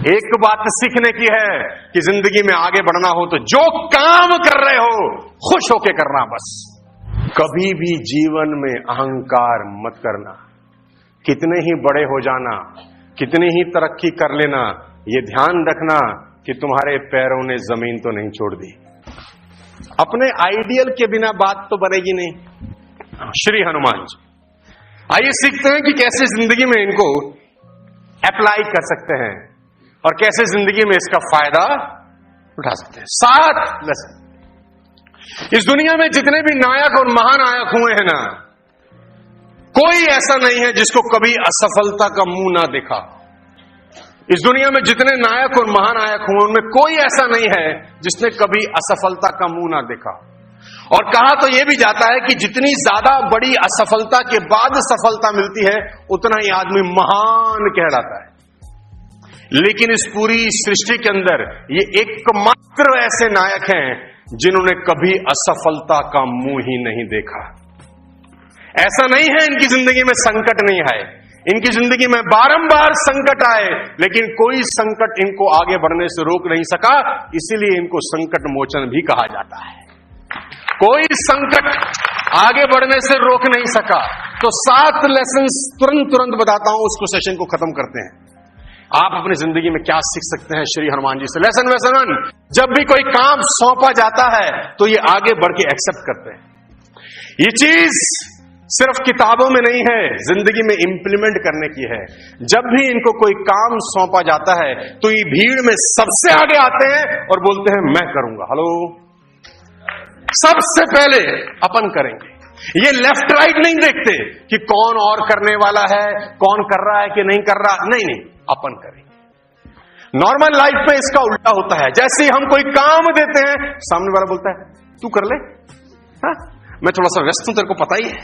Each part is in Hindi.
एक बात सीखने की है कि जिंदगी में आगे बढ़ना हो तो जो काम कर रहे हो खुश होके करना बस। कभी भी जीवन में अहंकार मत करना। कितने ही बड़े हो जाना, कितनी ही तरक्की कर लेना, ये ध्यान रखना कि तुम्हारे पैरों ने जमीन तो नहीं छोड़ दी। अपने आइडियल के बिना बात तो बनेगी नहीं। श्री हनुमान जी, आइए सीखते हैं कि कैसे जिंदगी में इनको अप्लाई कर सकते हैं और कैसे जिंदगी में इसका फायदा उठा सकते हैं। 7 लेसन। इस दुनिया में जितने भी नायक और महानायक हुए हैं ना, कोई ऐसा नहीं है जिसको कभी असफलता का मुंह ना दिखा। इस दुनिया में जितने नायक और महानायक हुए उनमें कोई ऐसा नहीं है जिसने कभी असफलता का मुंह ना देखा। और कहा तो यह भी जाता है कि जितनी ज्यादा बड़ी असफलता के बाद सफलता मिलती है उतना ही आदमी महान कहलाता है। लेकिन इस पूरी सृष्टि के अंदर ये एकमात्र ऐसे नायक हैं जिन्होंने कभी असफलता का मुंह ही नहीं देखा। ऐसा नहीं है इनकी जिंदगी में संकट नहीं आए, इनकी जिंदगी में बारंबार संकट आए, लेकिन कोई संकट इनको आगे बढ़ने से रोक नहीं सका। इसीलिए इनको संकट मोचन भी कहा जाता है। कोई संकट आगे बढ़ने से रोक नहीं सका। तो 7 लेसन तुरंत बताता हूं, उसको सेशन को खत्म करते हैं। आप अपनी जिंदगी में क्या सीख सकते हैं श्री हनुमान जी से। लेसन 1, जब भी कोई काम सौंपा जाता है तो ये आगे बढ़ के एक्सेप्ट करते हैं। ये चीज सिर्फ किताबों में नहीं है, जिंदगी में इंप्लीमेंट करने की है। जब भी इनको कोई काम सौंपा जाता है तो ये भीड़ में सबसे आगे आते हैं और बोलते हैं मैं करूंगा। हेलो, सबसे पहले अपन करेंगे। ये लेफ्ट राइट नहीं देखते कि कौन और करने वाला है, कौन कर रहा है कि नहीं कर रहा। नहीं, अपन करेंगे। नॉर्मल लाइफ में इसका उल्टा होता है। जैसे ही हम कोई काम देते हैं, सामने वाला बोलता है तू कर ले, हाँ मैं थोड़ा सा व्यस्त हूं, तेरे को पता ही है।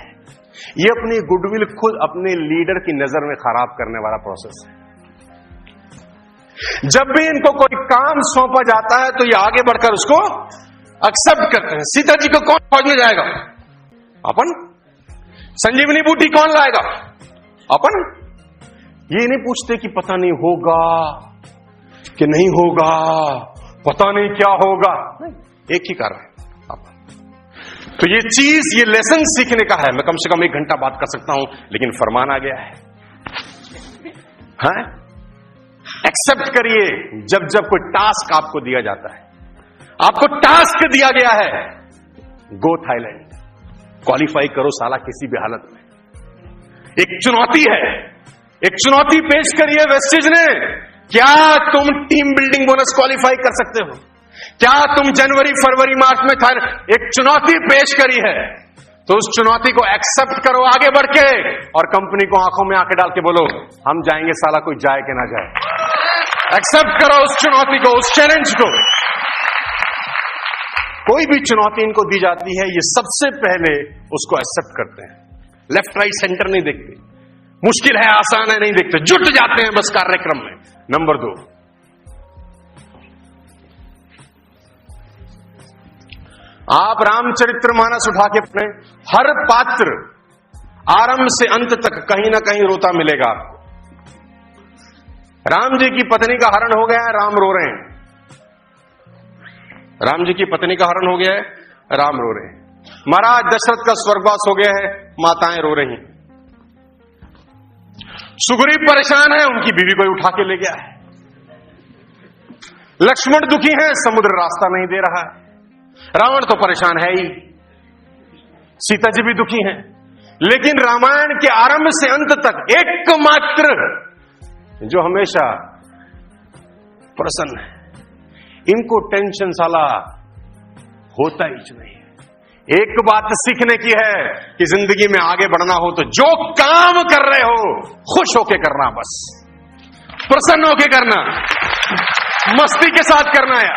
ये अपनी गुडविल खुद अपने लीडर की नजर में खराब करने वाला प्रोसेस है। जब भी इनको कोई काम सौंपा जाता है तो ये आगे बढ़कर उसको एक्सेप्ट करते हैं। सीता जी को कौन खोजने जाएगा? अपन। संजीवनी बूटी कौन लाएगा? अपन। ये नहीं पूछते कि पता नहीं होगा कि नहीं होगा, पता नहीं क्या होगा। एक ही कारण है अपन। तो ये चीज, ये लेसन सीखने का है। मैं कम से कम 1 घंटा बात कर सकता हूं, लेकिन फरमान आ गया है। हाँ? एक्सेप्ट करिए। जब जब कोई टास्क आपको दिया जाता है, आपको टास्क दिया गया है, गो थाईलैंड, क्वालिफाई करो साला किसी भी हालत में। एक चुनौती है, एक चुनौती पेश करिए वेस्टेज ने। क्या तुम टीम बिल्डिंग बोनस क्वालिफाई कर सकते हो? क्या तुम जनवरी फरवरी मार्च में एक चुनौती पेश करी है तो उस चुनौती को एक्सेप्ट करो आगे बढ़ के, और कंपनी को आंखों में आंखें डाल के बोलो हम जाएंगे, साला कोई जाए कि ना जाए। एक्सेप्ट करो उस चुनौती को, उस चैलेंज को। कोई भी चुनौती इनको दी जाती है, ये सबसे पहले उसको एक्सेप्ट करते हैं। लेफ्ट राइट सेंटर नहीं देखते, मुश्किल है आसान है नहीं देखते, जुट जाते हैं बस कार्यक्रम में। नंबर 2, आप रामचरितमानस उठा के पढ़ें, हर पात्र आरंभ से अंत तक कहीं ना कहीं रोता मिलेगा आपको। राम जी की पत्नी का हरण हो गया है, राम रो रहे हैं। राम जी की पत्नी का हरण हो गया है, राम रो रहे हैं। महाराज दशरथ का स्वर्गवास हो गया है, माताएं रो रही। सुग्रीव परेशान है, उनकी बीवी को उठा के ले गया है। लक्ष्मण दुखी है, समुद्र रास्ता नहीं दे रहा है। रावण तो परेशान है ही, सीता जी भी दुखी हैं। लेकिन रामायण के आरंभ से अंत तक एकमात्र जो हमेशा प्रसन्न है, इनको टेंशन साला होता ही नहीं है। एक बात सीखने की है कि जिंदगी में आगे बढ़ना हो तो जो काम कर रहे हो खुश होके करना बस। प्रसन्न होके करना, मस्ती के साथ करना है,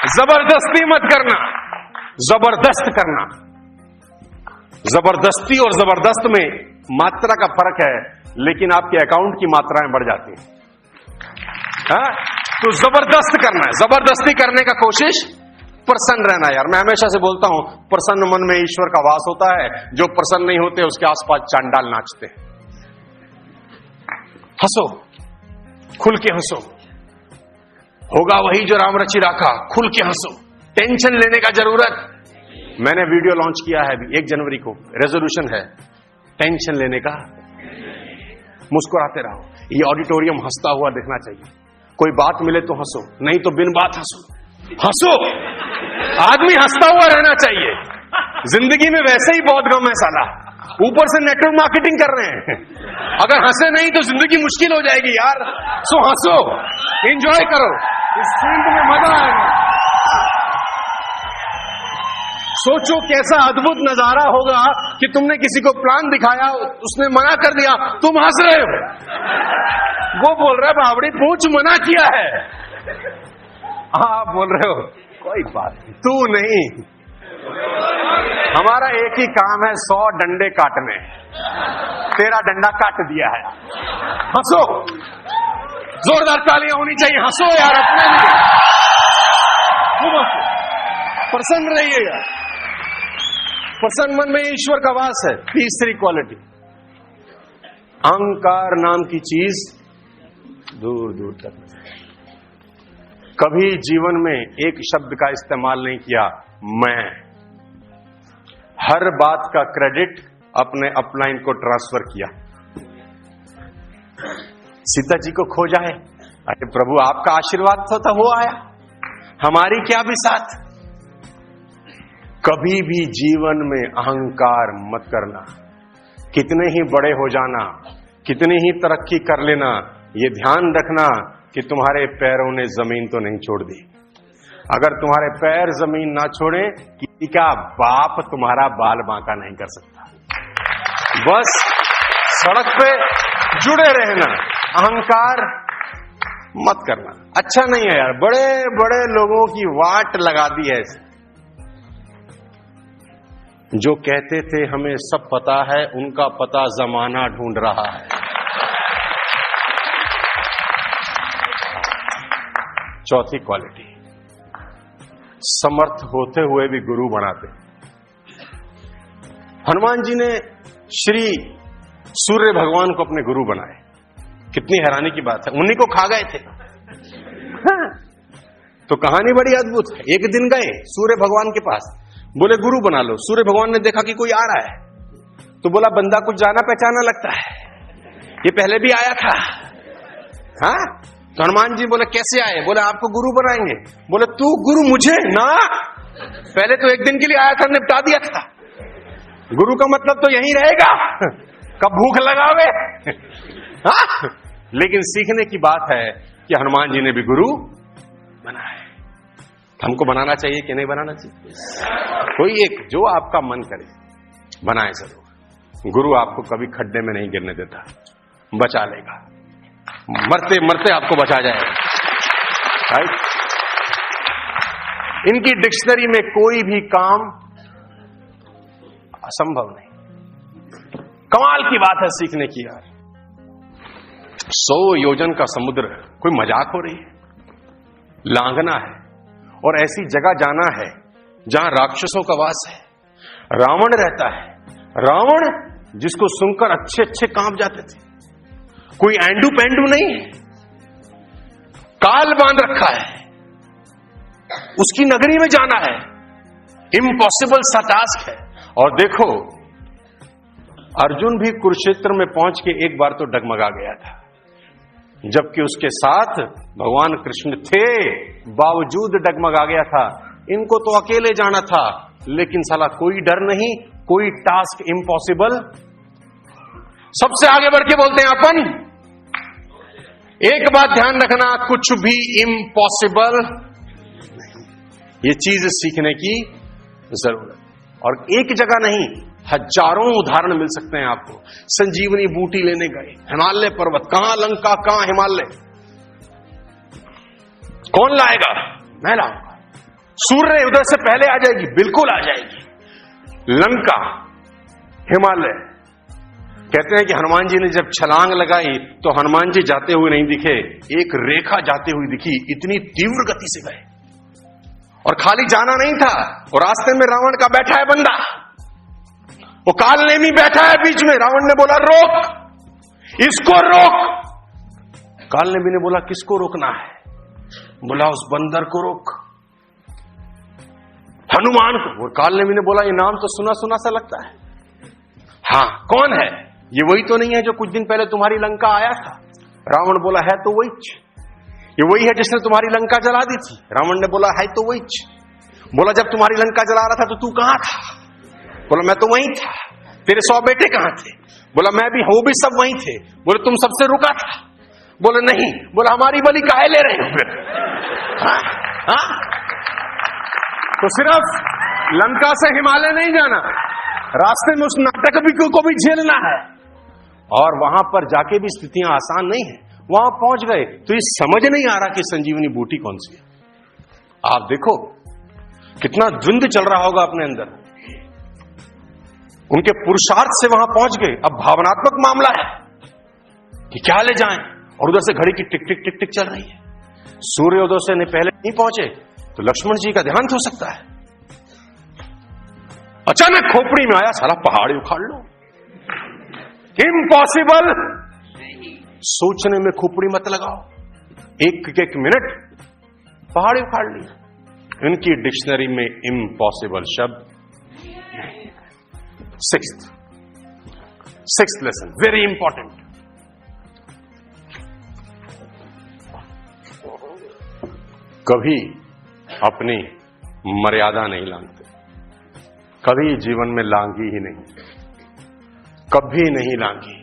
जबरदस्ती मत करना, जबरदस्त करना। जबरदस्ती और जबरदस्त में मात्रा का फर्क है, लेकिन आपके अकाउंट की मात्राएं बढ़ जाती हैं। तो जबरदस्त करना है, जबरदस्ती करने का कोशिश, प्रसन्न रहना। यार मैं हमेशा से बोलता हूं, प्रसन्न मन में ईश्वर का वास होता है। जो प्रसन्न नहीं होते उसके आसपास चांडाल नाचते हैं। हंसो, खुल के हंसो, होगा वही जो राम रचि राखा, खुल के हंसो, टेंशन लेने का जरूरत। मैंने वीडियो लॉन्च किया है अभी 1 जनवरी को, रेजोल्यूशन है टेंशन लेने का, मुस्कुराते रहो। ये ऑडिटोरियम हंसता हुआ दिखना चाहिए। कोई बात मिले तो हंसो, नहीं तो बिन बात हंसो। हंसो, आदमी हंसता हुआ रहना चाहिए। जिंदगी में वैसे ही बहुत गम है साला, ऊपर से नेटवर्क मार्केटिंग कर रहे हैं। अगर हंसे नहीं तो जिंदगी मुश्किल हो जाएगी यार। सो हंसो, एंजॉय करो, इस फील्ड में मजा आएगा। सोचो कैसा अद्भुत नजारा होगा कि तुमने किसी को प्लान दिखाया, उसने मना कर दिया, तुम हंस रहे हो। वो बोल रहा है बावड़ी पूछ मना किया है, आप बोल रहे हो कोई बात नहीं, तू नहीं। हमारा एक ही काम है 100 डंडे काटने, तेरा डंडा काट दिया है। हंसो, जोरदार तालियां होनी चाहिए, हंसो यार अपने लिए, खूब हंसो, प्रसन्न रहिएगा। प्रसन्न मन में ईश्वर का वास है। तीसरी क्वालिटी, अहंकार नाम की चीज दूर दूर तक। कभी जीवन में एक शब्द का इस्तेमाल नहीं किया मैं। हर बात का क्रेडिट अपने अपलाइन को ट्रांसफर किया। सीता जी को खोजा है, अरे प्रभु आपका आशीर्वाद तो वो आया, हमारी क्या भी साथ। कभी भी जीवन में अहंकार मत करना। कितने ही बड़े हो जाना, कितनी ही तरक्की कर लेना, ये ध्यान रखना कि तुम्हारे पैरों ने जमीन तो नहीं छोड़ दी। अगर तुम्हारे पैर जमीन ना छोड़े, किसी का बाप तुम्हारा बाल बांका नहीं कर सकता। बस सड़क पे जुड़े रहना, अहंकार मत करना। अच्छा नहीं है यार, बड़े बड़े लोगों की वाट लगा दी है। जो कहते थे हमें सब पता है, उनका पता जमाना ढूंढ रहा है। चौथी क्वालिटी, समर्थ होते हुए भी गुरु बनाते। हनुमान जी ने श्री सूर्य भगवान को अपने गुरु बनाए। कितनी हैरानी की बात है, उन्हीं को खा गए थे। तो कहानी बड़ी अद्भुत है। एक दिन गए सूर्य भगवान के पास, बोले गुरु बना लो। सूर्य भगवान ने देखा कि कोई आ रहा है, तो बोला बंदा कुछ जाना पहचाना लगता है, ये पहले भी आया था। हाँ, तो हनुमान जी बोले कैसे आए? बोले आपको गुरु बनाएंगे। बोले तू गुरु मुझे ना, पहले तो एक दिन के लिए आया था, निपटा दिया था। गुरु का मतलब तो यही रहेगा, कब भूख लगावे। हाँ? लेकिन सीखने की बात है कि हनुमान जी ने भी गुरु बनाए। हमको बनाना चाहिए कि नहीं बनाना चाहिए? कोई एक जो आपका मन करे बनाए जरूर। गुरु आपको कभी खड्डे में नहीं गिरने देता, बचा लेगा, मरते मरते आपको बचा जाएगा। राइट? इनकी डिक्शनरी में कोई भी काम असंभव नहीं। कमाल की बात है सीखने की यार। 100 योजन का समुद्र, कोई मजाक हो रही है? लांघना है और ऐसी जगह जाना है जहां राक्षसों का वास है, रावण रहता है। रावण जिसको सुनकर अच्छे अच्छे कांप जाते थे, कोई एंडू पेंडू नहीं है, काल बांध रखा है, उसकी नगरी में जाना है, इम्पॉसिबल सा टास्क है। और देखो अर्जुन भी कुरुक्षेत्र में पहुंच के एक बार तो डगमगा गया था, जबकि उसके साथ भगवान कृष्ण थे, बावजूद डगमगा गया था। इनको तो अकेले जाना था, लेकिन साला कोई डर नहीं, कोई टास्क इम्पॉसिबल। सबसे आगे बढ़ के बोलते हैं अपन। एक बात ध्यान रखना, कुछ भी इम्पॉसिबल नहीं। ये चीज सीखने की जरूरत। और एक जगह नहीं, हजारों उदाहरण मिल सकते हैं आपको। संजीवनी बूटी लेने गए, हिमालय पर्वत, कहां लंका कहां हिमालय, कौन लाएगा? मैं लाऊंगा। सूर्य उधर से पहले आ जाएगी, बिल्कुल आ जाएगी। लंका, हिमालय। कहते हैं कि हनुमान जी ने जब छलांग लगाई तो हनुमान जी जाते हुए नहीं दिखे, एक रेखा जाते हुए दिखी, इतनी तीव्र गति से गए। और खाली जाना नहीं था, और रास्ते में रावण का बैठा है बंदा, वो काल नेमी बैठा है बीच में। रावण ने बोला रोक, इसको रोक। काल नेमी ने बोला किसको रोकना है? बोला उस बंदर को रोक, हनुमान को। और काल नेमी ने बोला ये नाम तो सुना सुना सा लगता है, हाँ कौन है ये? वही तो नहीं है जो कुछ दिन पहले तुम्हारी लंका आया था? रावण बोला है तो वही, ये वही है जिसने तुम्हारी लंका जला दी थी। रावण ने बोला है तो वही। बोला जब तुम्हारी लंका जला रहा था तो तू कहां था? बोला मैं तो वहीं था। तेरे 100 बेटे कहां थे? बोला मैं भी, वो भी सब वहीं थे। बोले तुम सबसे रुका था? बोले नहीं। बोला हमारी बलि काहे ले रहे हो फिर? हाँ? तो सिर्फ लंका से हिमालय नहीं जाना, रास्ते में उस नाटक भी को भी झेलना है। और वहां पर जाके भी स्थितियां आसान नहीं है। वहां पहुंच गए तो ये समझ नहीं आ रहा कि संजीवनी बूटी कौन सी है। आप देखो कितना द्वंद्व चल रहा होगा अपने अंदर। उनके पुरुषार्थ से वहां पहुंच गए, अब भावनात्मक मामला है कि क्या ले जाएं, और उधर से घड़ी की टिक टिक टिक टिक चल रही है। सूर्योदय से पहले नहीं पहुंचे तो लक्ष्मण जी का देहांत हो सकता है। अचानक खोपड़ी में आया, साला पहाड़ी उखाड़ लो, इम्पॉसिबल। सोचने में खोपड़ी मत लगाओ, एक एक मिनट पहाड़ी उखाड़ ली। इनकी डिक्शनरी में इम्पॉसिबल शब्द। Sixth lesson, very important. कभी अपनी मर्यादा नहीं लांघते, कभी जीवन में लांघी ही नहीं, कभी नहीं लांघी।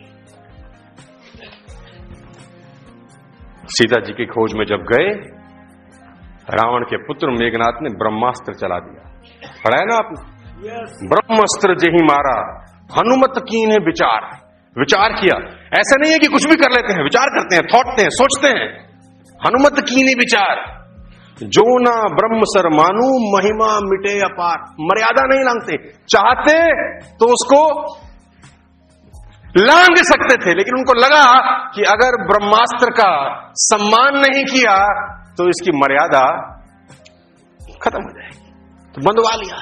सीता जी की खोज में जब गए, रावण के पुत्र मेघनाथ ने ब्रह्मास्त्र चला दिया। पढ़ा है ना आपने? ब्रह्मास्त्र जेहि मारा हनुमत कीन्हे विचार। विचार किया, ऐसा नहीं है कि कुछ भी कर लेते हैं, विचार करते हैं, थॉटते हैं, सोचते हैं। हनुमत कीन्हे विचार, जो ना ब्रह्म सर मानू महिमा मिटे अपार। मर्यादा नहीं लांघते, चाहते तो उसको लांघ सकते थे, लेकिन उनको लगा कि अगर ब्रह्मास्त्र का सम्मान नहीं किया तो इसकी मर्यादा खत्म हो जाएगी, तो बंधवा लिया।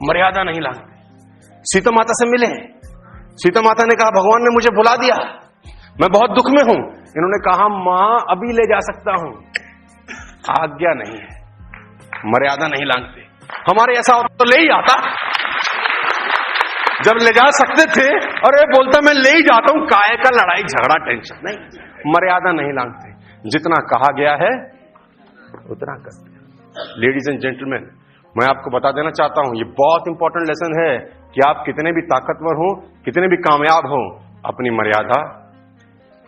मर्यादा नहीं लांघते। सीता माता से मिले, सीता माता ने कहा भगवान ने मुझे बुला दिया, मैं बहुत दुख में हूं। इन्होंने कहा मां अभी ले जा सकता हूं, आज्ञा नहीं है, मर्यादा नहीं लांघते। हमारे ऐसा होता तो ले ही आता, जब ले जा सकते थे अरे बोलता मैं ले ही जाता हूं, काहे का लड़ाई झगड़ा टेंशन नहीं। मर्यादा नहीं लांघते, जितना कहा गया है उतना करते। लेडीज एंड जेंटलमैन, मैं आपको बता देना चाहता हूं, ये बहुत इंपॉर्टेंट लेसन है कि आप कितने भी ताकतवर हो, कितने भी कामयाब हो, अपनी मर्यादा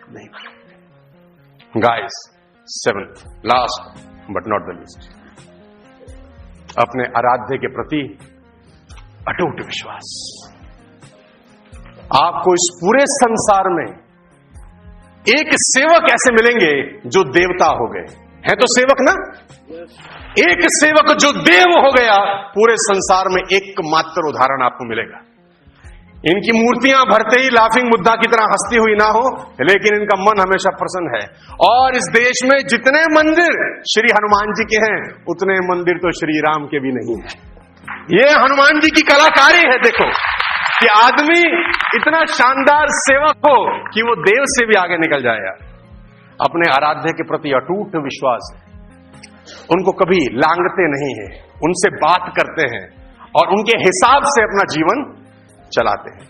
नहीं मानते। Guys, 7th last but not the least, अपने आराध्य के प्रति अटूट विश्वास। आपको इस पूरे संसार में एक सेवक ऐसे मिलेंगे जो देवता हो गए हैं, तो सेवक ना, एक सेवक जो देव हो गया, पूरे संसार में एकमात्र उदाहरण आपको मिलेगा। इनकी मूर्तियां भरते ही लाफिंग बुद्धा की तरह हंसती हुई ना हो, लेकिन इनका मन हमेशा प्रसन्न है। और इस देश में जितने मंदिर श्री हनुमान जी के हैं, उतने मंदिर तो श्री राम के भी नहीं है। ये हनुमान जी की कलाकारी है। देखो कि आदमी इतना शानदार सेवक हो कि वो देव से भी आगे निकल जाए। यार, अपने आराध्य के प्रति अटूट विश्वास है, उनको कभी लांघते नहीं है, उनसे बात करते हैं और उनके हिसाब से अपना जीवन चलाते हैं।